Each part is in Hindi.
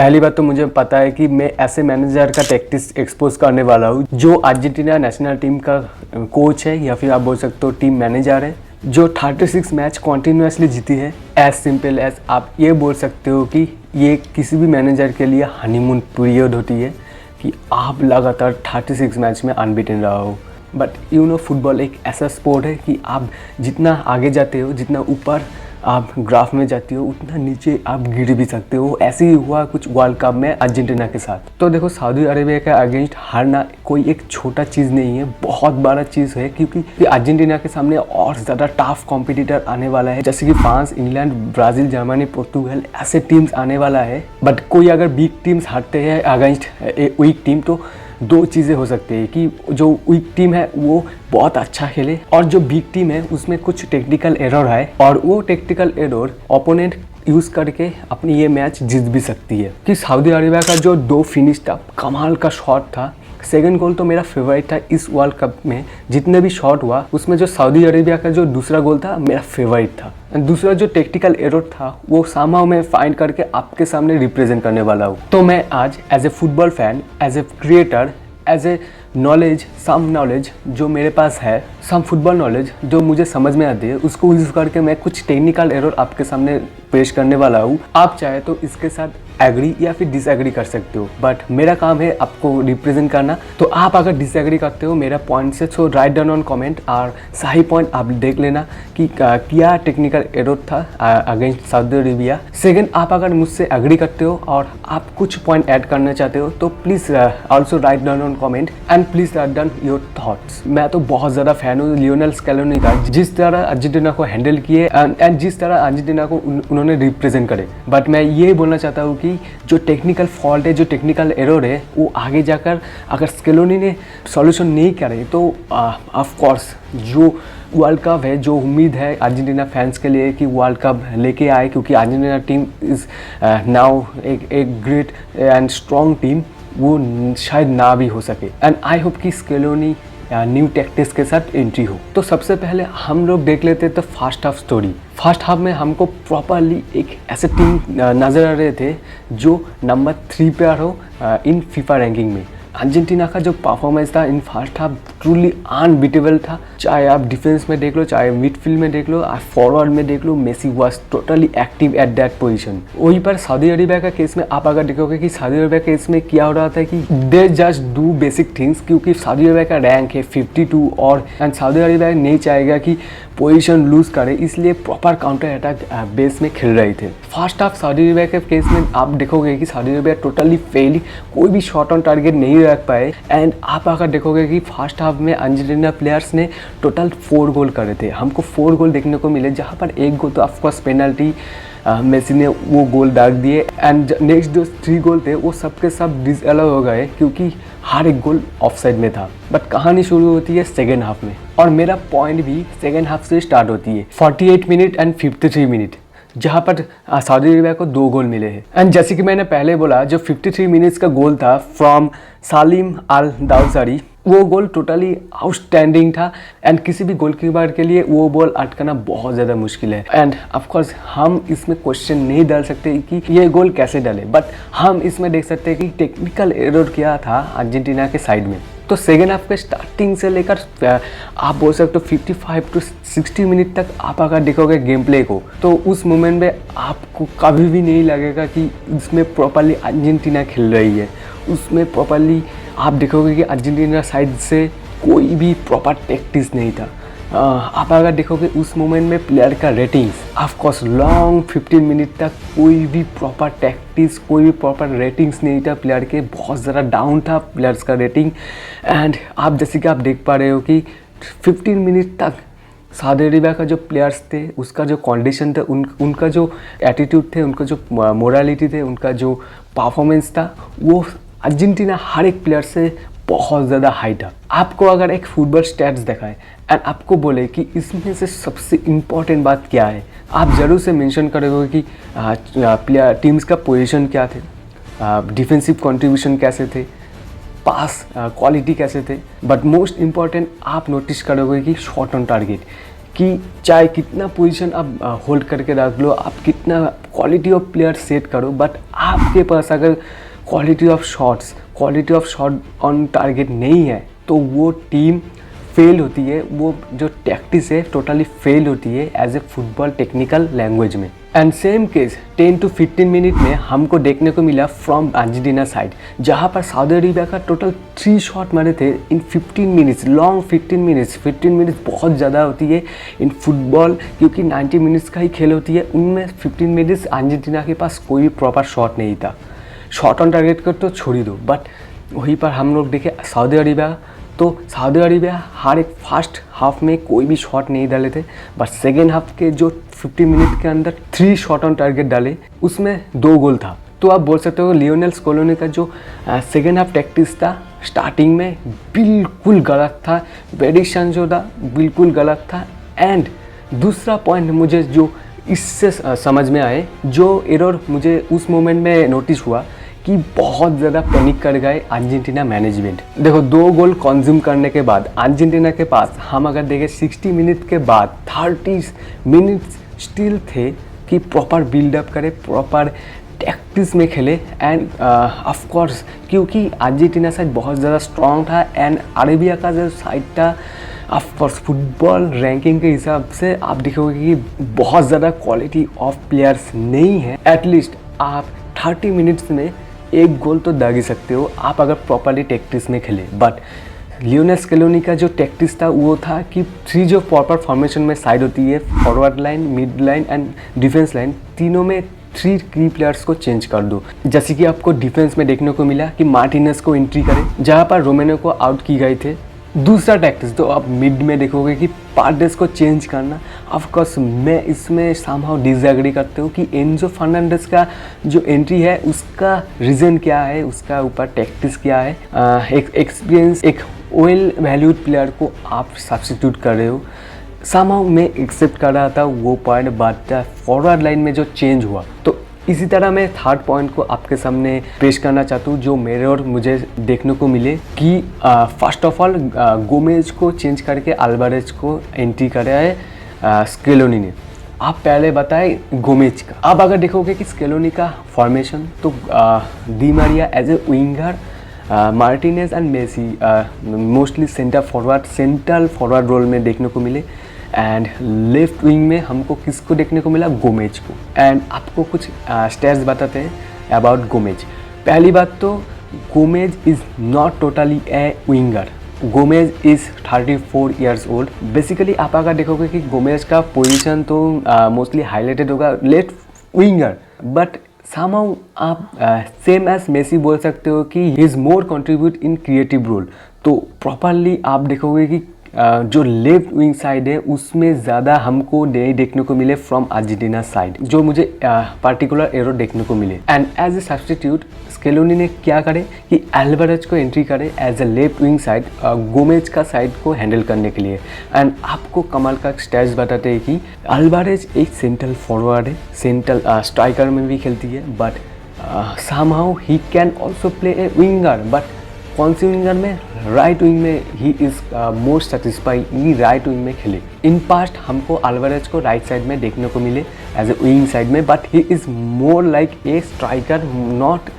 पहली बात तो मुझे पता है कि मैं ऐसे मैनेजर का टैक्टिक्स एक्सपोज करने वाला हूँ जो अर्जेंटीना नेशनल टीम का कोच है या फिर आप बोल सकते हो टीम मैनेजर है, जो 36 मैच कॉन्टिन्यूसली जीती है। एज सिंपल एज आप ये बोल सकते हो कि ये किसी भी मैनेजर के लिए हनीमून पीरियड होती है कि आप लगातार 36 मैच में अनबीटन रहा हो। बट यू नो फुटबॉल एक ऐसा स्पोर्ट है कि आप जितना आगे जाते हो, जितना ऊपर आप ग्राफ में जाती हो, उतना नीचे आप गिर भी सकते हो। ऐसे ही हुआ कुछ वर्ल्ड कप में अर्जेंटीना के साथ। तो देखो, सऊदी अरेबिया के अगेंस्ट हारना कोई एक छोटा चीज़ नहीं है, बहुत बड़ा चीज़ है, क्योंकि अर्जेंटीना के सामने और ज़्यादा टफ कॉम्पिटिटर आने वाला है, जैसे कि France, England, Brazil, Germany, Portugal, ऐसे टीम्स आने वाला है। बट कोई अगर बिग टीम्स हारते हैं अगेंस्ट वीक टीम तो दो चीज़ें हो सकती है कि जो वीक टीम है वो बहुत अच्छा खेले और जो बिग टीम है उसमें कुछ टेक्निकल एरर है और वो टेक्निकल एरर ओपोनेंट यूज़ करके अपनी ये मैच जीत भी सकती है। कि सऊदी अरेबिया का जो 2 फिनिश था, कमाल का शॉट था। सेकंड गोल तो मेरा फेवरेट था इस वर्ल्ड कप में, जितने भी शॉट हुआ उसमें जो सऊदी अरेबिया का जो दूसरा गोल था मेरा फेवरेट था। दूसरा जो टेक्निकल एरर था वो सामाव में फाइंड करके आपके सामने रिप्रेजेंट करने वाला हूँ। तो मैं आज as a football fan, as a creator, as a knowledge, some knowledge जो मेरे पास है, सम फुटबॉल नॉलेज जो मुझे समझ में आती है, उसको यूज़ करके मैं कुछ टेक्निकल एरर आपके सामने पेश करने वाला हूँ। आप चाहे तो इसके साथ एग्री या फिर डिसएग्री कर सकते हो, बट मेरा काम है आपको रिप्रेजेंट करना। तो आप अगर डिसएग्री करते हो मेरा पॉइंट से, सो राइट डाउन ऑन कमेंट और सही पॉइंट आप देख लेना कि क्या टेक्निकल एरर था अगेंस्ट सऊदी अरेबिया। सेकंड, आप अगर मुझसे एग्री करते हो और आप कुछ पॉइंट ऐड करना चाहते हो तो please also write down on comment and please write down your thoughts. मैं तो बहुत ज़्यादा फैन हूँ लियोनेल स्कैलोनी का, जिस तरह अर्जेंटीना को हैंडल किए एंड जिस तरह अर्जेंटीना को उन्होंने रिप्रेजेंट करे। बट मैं ये बोलना चाहता हूँ कि जो टेक्निकल फॉल्ट है, जो टेक्निकल एरर है, वो आगे जाकर अगर स्केलोनी ने सॉल्यूशन नहीं करे तो ऑफ कोर्स जो वर्ल्ड कप है, जो उम्मीद है अर्जेंटीना फैंस के लिए कि वर्ल्ड कप लेके आए, क्योंकि अर्जेंटीना टीम इज़ नाउ एक ग्रेट एंड स्ट्रॉन्ग टीम, वो शायद ना भी हो सके। एंड आई होप कि स्केलोनी न्यू टैक्टिक्स के साथ एंट्री हो। तो सबसे पहले हम लोग देख लेते हैं तो first half story. First half में हमको प्रॉपरली एक ऐसे टीम नज़र आ रहे थे जो नंबर 3 पे हो इन फीफा रैंकिंग में। अर्जेंटीना का जो परफॉर्मेंस था in first half truly unbeatable था। चाहे आप डिफेंस में देख लो, चाहे मिडफील्ड में देख लो, आप फॉरवर्ड में देख लो, Messi was totally active at that position. वहीं पर सऊदी अरेबिया का केस में आप अगर देखोगे कि सऊदी अरेबिया केस में क्या हो रहा था कि they just do basic things, क्योंकि सऊदी अरेबिया का रैंक है 52 और एंड सऊदी अरेबिया नहीं चाहेगा कि पोजीशन लूज करे, इसलिए प्रॉपर काउंटर अटैक बेस में खेल रहे थे। फर्स्ट हाफ सऊदी अरेबिया के केस में आप देखोगे कि सऊदी अरेबिया टोटली फेल, कोई भी शॉट ऑन टारगेट नहीं रख पाए। एंड आप अगर देखोगे कि फर्स्ट हाफ में अर्जेंटीना प्लेयर्स ने टोटल 4 गोल करे थे। हमको 4 गोल देखने को मिले, जहाँ पर एक गोल तो ऑफकोर्स पेनल्टी, मेसी ने वो गोल दाग दिए एंड नेक्स्ट जो 3 गोल थे वो सबके सब डिसअलाउ हो गए क्योंकि हर एक गोल ऑफसाइड में था। बट कहानी शुरू होती है सेकेंड हाफ में और मेरा पॉइंट भी सेकेंड हाफ से स्टार्ट होती है। 48 मिनट एंड 53 मिनट जहाँ पर सऊदी अरेबिया को 2 गोल मिले हैं। एंड जैसे कि मैंने पहले बोला, जो 53 मिनट्स का गोल था फ्रॉम सालिम अल दाउसारी, वो गोल टोटली आउटस्टैंडिंग था एंड किसी भी गोलकीपर के लिए वो बॉल अटकाना बहुत ज़्यादा मुश्किल है। एंड ऑफकोर्स हम इसमें क्वेश्चन नहीं डाल सकते कि ये गोल कैसे डाले, बट हम इसमें देख सकते हैं कि टेक्निकल एरर क्या था अर्जेंटीना के साइड में। तो सेकेंड हाफ के स्टार्टिंग से लेकर आप बोल सकते हो 55 to 60 मिनट तक आप अगर देखोगे गेम प्ले को, तो उस मोमेंट में आपको कभी भी नहीं लगेगा कि इसमें प्रॉपरली अर्जेंटीना खेल रही है। उसमें प्रॉपरली आप देखोगे कि अर्जेंटीना साइड से कोई भी प्रॉपर टैक्टिक्स नहीं था। आप अगर देखोगे उस मोमेंट में प्लेयर का रेटिंग्स, ऑफकोर्स लॉन्ग 15 मिनट तक कोई भी प्रॉपर टैक्टिक्स, कोई भी प्रॉपर रेटिंग्स नहीं था प्लेयर के, बहुत ज़्यादा डाउन था प्लेयर्स का रेटिंग। एंड आप जैसे कि आप देख पा रहे हो कि 15 मिनट तक सऊदी अरेबिया का जो प्लेयर्स थे, उसका जो कंडीशन था, उनका जो एटीट्यूड थे, उनका जो मोरालिटी थे, उनका जो परफॉर्मेंस था, वो अर्जेंटीना हर एक प्लेयर से बहुत ज़्यादा हाई था। आपको अगर एक फुटबॉल स्टैट्स दिखाए एंड आपको बोले कि इसमें से सबसे इम्पॉर्टेंट बात क्या है, आप ज़रूर से मेंशन करोगे कि प्लेयर टीम्स का पोजीशन क्या थे, डिफेंसिव कंट्रीब्यूशन कैसे थे, पास क्वालिटी कैसे थे, बट मोस्ट इम्पॉर्टेंट आप नोटिस करोगे कि शॉट ऑन टारगेट कि चाहे कितना पोजीशन आप होल्ड करके रख लो, आप कितना क्वालिटी ऑफ प्लेयर सेट करो, बट आपके पास अगर quality of shot on target नहीं है तो वो टीम फेल होती है। वो जो टैक्टिस है टोटली फेल होती है as a football technical language में। And same case 10 to 15 minute में हमको देखने को मिला फ्रॉम अर्जेंटीना साइड, जहाँ पर सऊदी अरेबिया का टोटल 3 शॉट मारे थे इन 15 मिनट्स, लॉन्ग 15 मिनट्स बहुत ज़्यादा होती है इन फुटबॉल, क्योंकि 90 मिनट्स का ही खेल होती है। उनमें 15 मिनट्स अर्जेंटीना के पास कोई भी प्रॉपर शॉट नहीं था। शॉट ऑन टारगेट कर तो छोड़ ही दो, बट वहीं पर हम लोग देखे सऊदी अरेबिया, तो सऊदी अरेबिया हर एक फर्स्ट हाफ में कोई भी शॉट नहीं डाले थे, बट सेकेंड हाफ के जो 50 मिनट के अंदर 3 शॉट ऑन टारगेट डाले, उसमें 2 गोल था। तो आप बोल सकते हो लियोनेल स्कोलोनी का जो सेकेंड हाफ टैक्टिक्स था स्टार्टिंग में बिल्कुल गलत था, प्रेडिक्शन जो था बिल्कुल गलत था। एंड दूसरा पॉइंट मुझे जो इससे समझ में आए, जो एरर मुझे उस मोमेंट में नोटिस हुआ कि बहुत ज़्यादा पैनिक कर गए अर्जेंटीना मैनेजमेंट। देखो 2 गोल कंज्यूम करने के बाद अर्जेंटीना के पास हम अगर देखें 60 मिनट के बाद 30 मिनट स्टिल थे कि प्रॉपर बिल्डअप करे, प्रॉपर टैक्टिक्स में खेले। एंड ऑफ कोर्स क्योंकि अर्जेंटीना साइड बहुत ज़्यादा स्ट्रॉन्ग था एंड अरेबिया का जो साइड था ऑफ कोर्स फुटबॉल रैंकिंग के हिसाब से आप देखोगे कि बहुत ज़्यादा क्वालिटी ऑफ प्लेयर्स नहीं है। एटलीस्ट आप 30 मिनट्स में 1 गोल तो दाग ही सकते हो आप अगर प्रॉपरली टैक्टिक्स में खेले। बट लियोनेल स्केलोनी का जो टैक्टिक्स था वो था कि 3 जो प्रॉपर फॉर्मेशन में साइड होती है, forward line, mid line and defence line, तीनों में 3 की प्लेयर्स को चेंज कर दो। जैसे कि आपको डिफेंस में देखने को मिला कि मार्टिनेज को एंट्री करे जहाँ पर रोमेनो को आउट की गए थे। दूसरा टैक्टिक्स तो आप मिड में देखोगे कि पार्टेस को चेंज करना। ऑफकोर्स मैं इसमें समहाउ डिसएग्री करते हूँ कि एनजो फर्नांडेस का जो एंट्री है उसका रीज़न क्या है, उसका ऊपर टैक्टिक्स क्या है। एक एक्सपीरियंस, एक वेल वैल्यूड प्लेयर को आप सब्स्टिट्यूट कर रहे हो। समहाउ मैं एक्सेप्ट कर रहा था वो पॉइंट, बट फॉरवर्ड लाइन में जो चेंज हुआ। तो इसी तरह मैं थर्ड पॉइंट को आपके सामने पेश करना चाहता हूँ जो मेरे और मुझे देखने को मिले कि फर्स्ट ऑफ ऑल गोमेज को चेंज करके अल्वारेज को एंट्री करा है स्केलोनी ने। आप पहले बताए गोमेज का। अब अगर देखोगे कि स्केलोनी का फॉर्मेशन तो Di Maria as a winger, Martinez and Messi mostly central forward role में देखने को मिले। एंड लेफ्ट विंग में हमको किसको देखने को मिला, गोमेज को। एंड आपको कुछ स्टेट्स बताते हैं अबाउट गोमेज। पहली बात तो Gomez is not totally a winger, Gomez is 34 years old. Basically आप अगर देखोगे कि गोमेज का पोजीशन तो मोस्टली हाईलाइटेड होगा लेफ्ट विंगर, बट somehow आप सेम एज मेसी बोल सकते हो कि he is more contribute in creative role. तो प्रॉपरली आप देखोगे कि जो लेफ्ट विंग साइड है उसमें ज़्यादा हमको नहीं देखने को मिले फ्रॉम अर्जेंटीना साइड, जो मुझे पार्टिकुलर एरर देखने को मिले। And as a substitute Scaloni ने क्या करे कि अल्वारेज को एंट्री करे as a left wing side, Gomez का साइड को हैंडल करने के लिए। एंड आपको कमाल का स्टैट्स बताते हैं कि अल्वारेज एक सेंट्रल फॉरवर्ड है, सेंट्रल स्ट्राइकर में भी खेलती है, but somehow he can also play a winger, but कौन सी विंगर में, राइट विंग में ही इज़ मोर सेटिस्फाई, ये राइट विंग में खेले। इन पास्ट हमको अल्वारेज को राइट साइड में देखने को मिले एज ए विंग साइड में, but he is more like a striker, not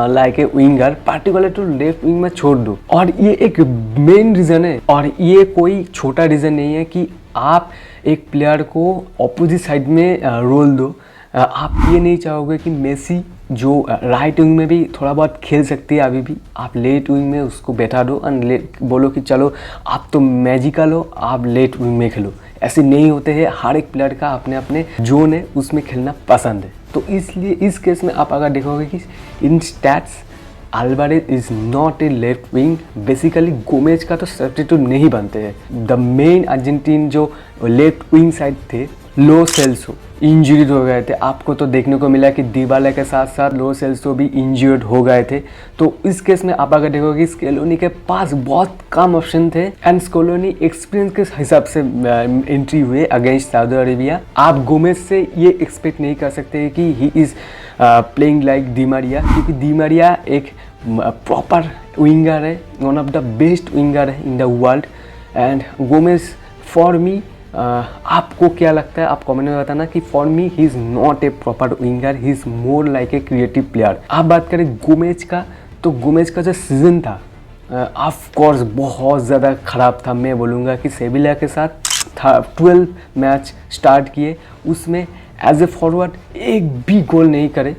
like a winger. Particular to left wing में छोड़ दो। और ये एक मेन रीज़न है, और ये कोई छोटा रीज़न नहीं है कि आप एक प्लेयर को ऑपोजिट साइड में रोल दो। आप ये नहीं चाहोगे कि मेसी जो राइट विंग में भी थोड़ा बहुत खेल सकती है अभी भी, आप लेट विंग में उसको बैठा दो एंड बोलो कि चलो आप तो मैजिकल हो, आप लेट विंग में खेलो। ऐसे नहीं होते हैं, हर एक प्लेयर का अपने अपने जोन है उसमें खेलना पसंद है। तो इसलिए इस केस में आप अगर देखोगे कि in stats Alvarez is not a left wing. Basically Gomez का तो सब्स्टिट्यूट नहीं बनते हैं। द मेन अर्जेंटीन जो लेफ्ट विंग साइड थे, लो सेल्सो इंजर्ड हो गए थे। आपको तो देखने को मिला कि दीबाला के साथ साथ लो सेल्सो भी इंजर्ड हो गए थे। तो इस केस में आप अगर देखोगे स्केलोनी के पास बहुत कम ऑप्शन थे एंड स्केलोनी एक्सपीरियंस के हिसाब से एंट्री हुए अगेंस्ट सऊदी अरेबिया। आप गोमेज से ये एक्सपेक्ट नहीं कर सकते कि he is playing like Di Maria, क्योंकि डी मारिया एक प्रॉपर विंगर है, one of the best winger है in the world. And Gomez for me आपको क्या लगता है आप कमेंट में बताना कि for me he is not a proper winger, he is more like a creative player. आप बात करें गोमेज का, तो गोमेज का जो सीज़न था ऑफ कोर्स बहुत ज़्यादा ख़राब था। मैं बोलूँगा कि सेविला के साथ था 12 मैच स्टार्ट किए, उसमें एज ए फॉरवर्ड एक भी गोल नहीं करे,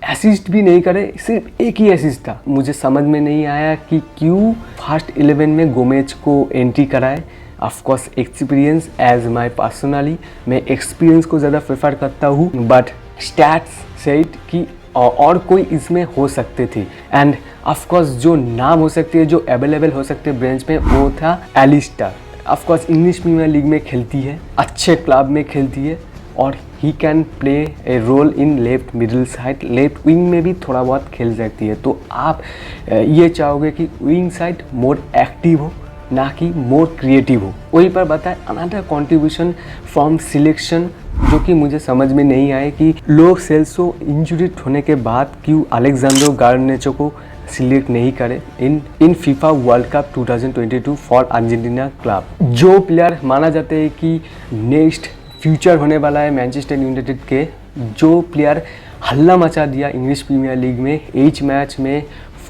असिस्ट भी नहीं करे, सिर्फ एक ही असिस्ट था। मुझे समझ में नहीं आया कि क्यों फर्स्ट 11 में गोमेज को एंट्री कराए। Of course experience as my personally, मैं एक्सपीरियंस को ज़्यादा प्रेफर करता हूँ, बट स्टैट्स सेट कि और कोई इसमें हो सकते थे। एंड ऑफकोर्स जो नाम हो सकती है, जो अवेलेबल हो सकते हैं ब्रेंच में, वो था Allister. Of course English Premier League में खेलती है, अच्छे क्लब में खेलती है और he can play a role in left middle side, left wing में भी थोड़ा बहुत खेल सकती है। तो आप ये चाहोगे कि विंग साइड मोर एक्टिव हो, ना कि मोर क्रिएटिव हो। वहीं पर बताए अनदर कंट्रीब्यूशन फ्रॉम सिलेक्शन, जो कि मुझे समझ में नहीं आए कि लो सेल्सो इंजुरी होने के बाद क्यों अलेक्जेंड्रो गार्नाचो को सिलेक्ट नहीं करे इन FIFA world cup 2022 for Argentina club. जो प्लेयर माना जाता है कि नेक्स्ट फ्यूचर होने वाला है मैनचेस्टर यूनाइटेड के, जो प्लेयर हल्ला मचा दिया इंग्लिश प्रीमियर लीग में, 8 मैच में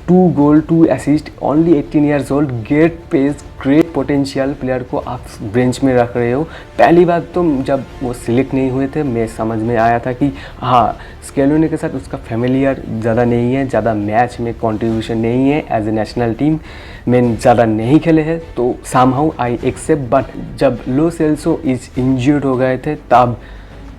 2 goal 2 assist, only 18 years old, great pace, great potential player को आप बेंच में रख रहे हो। पहली बात तो जब वो सिलेक्ट नहीं हुए थे, मैं समझ में आया था कि हाँ स्केलोनी के साथ उसका फेमिलियर ज़्यादा नहीं है, ज़्यादा मैच में कंट्रीब्यूशन नहीं है, एज ए नेशनल टीम में ज़्यादा नहीं खेले हैं, तो समहाउ आई एक्सेप्ट। बट जब लो सेल्सो इज इंजर्ड हो गए थे, तब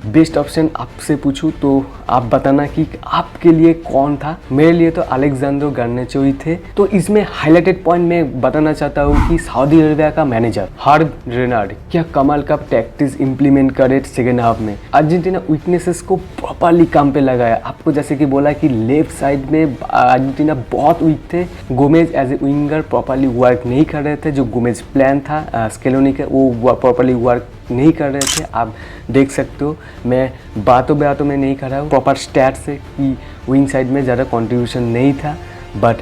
बेस्ट ऑप्शन आपसे पूछूं तो आप बताना कि आपके लिए कौन था। मेरे लिए तो अलेक्जेंड्रो गार्नाचो ही थे। तो इसमें हाईलाइटेड पॉइंट मैं बताना चाहता हूँ कि सऊदी अरेबिया का मैनेजर हर्ब रेनार्ड क्या कमाल का टैक्टिक्स इंप्लीमेंट करे सेकेंड हाफ में। अर्जेंटीना वीकनेसेस को प्रॉपरली काम पे लगाया। आपको जैसे कि बोला कि लेफ्ट साइड में अर्जेंटीना बहुत वीक थे, Gomez as a winger properly work नहीं कर रहे थे। जो गोमेज प्लान था स्केलोनी के, वो प्रॉपरली वर्क नहीं कर रहे थे। आप देख सकते हो, मैं बातों में नहीं कर रहा हूँ, प्रॉपर स्टैट से कि विंग साइड में ज़्यादा कंट्रीब्यूशन नहीं था। But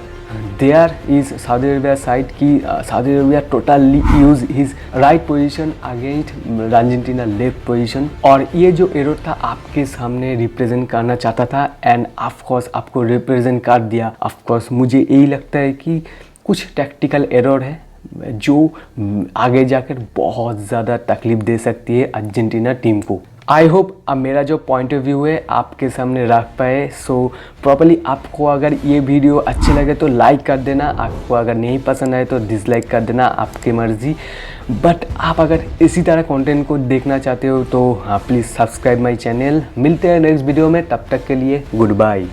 there is Saudi Arabia side की Saudi Arabia totally use his right position against Argentina left position, और ये जो एरर था आपके सामने रिप्रेजेंट करना चाहता था एंड ऑफकोर्स आपको रिप्रेजेंट कर दिया। ऑफकोर्स मुझे यही लगता है कि कुछ टैक्टिकल एरर है जो आगे जाकर बहुत ज़्यादा तकलीफ दे सकती है अर्जेंटीना टीम को। आई होप अब मेरा जो पॉइंट ऑफ व्यू है आपके सामने रख पाए। सो प्रॉपर्ली आपको अगर ये वीडियो अच्छे लगे तो लाइक कर देना, आपको अगर नहीं पसंद आए तो डिसलाइक कर देना, आपकी मर्ज़ी। बट आप अगर इसी तरह कंटेंट को देखना चाहते हो तो प्लीज़ सब्सक्राइब माई चैनल। मिलते हैं नेक्स्ट वीडियो में, तब तक के लिए गुड बाय।